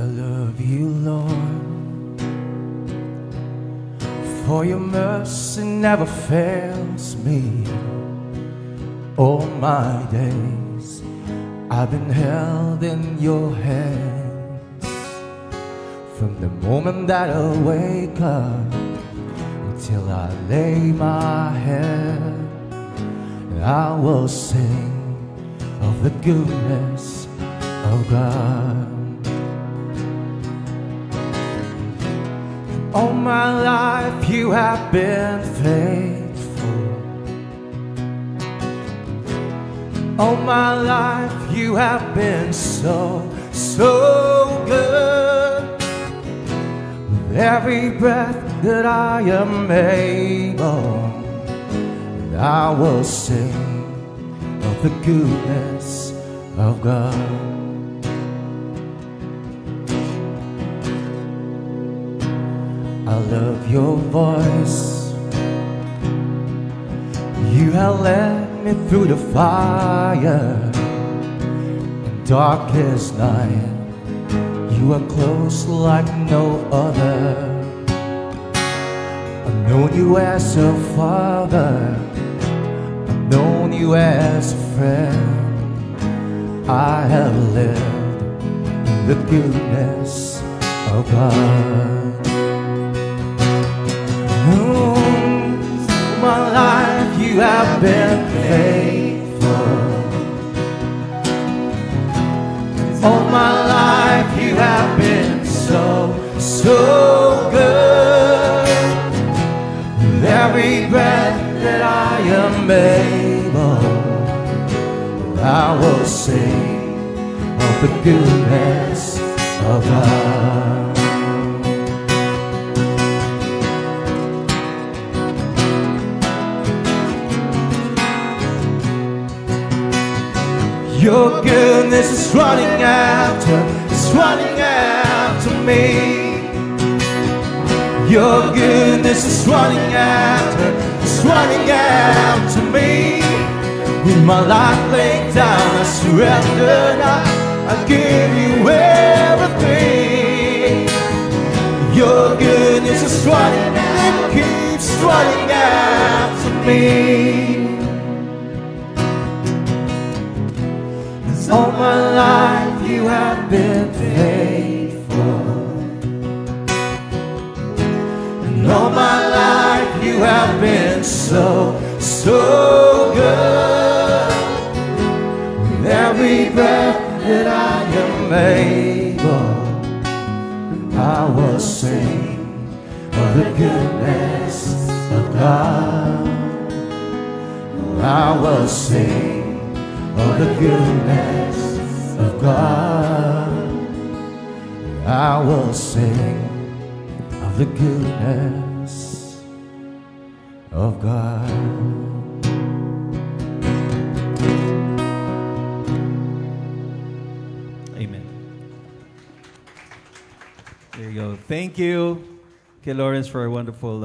love you, Lord, for your mercy never fails me. All my days I've been held in your hands. From the moment that I wake up until I lay my head, I will sing of the goodness of God. All my life you have been faithful. All my life you have been so, so good. With every breath that I am able, I will sing of the goodness of God. I love your voice. You have led me through the fire in darkest night. You are close like no other. I've known you as a father, I've known you as a friend. I have lived in the goodness of God. All my life you have been faithful. All my life you have been so, so good. With every breath that I am able, I will sing of the goodness of God. Your goodness is running after me. Your goodness is running after me. With my life laid down, I surrender now. I give you everything. Your goodness is running and keeps running after me. All my life you have been faithful, and all my life you have been so, so good. With every breath that I am able, I will sing of the goodness of God. I will sing of the goodness of God. I will sing of the goodness of God. Amen. There you go. Thank you, Lawrence, for a wonderful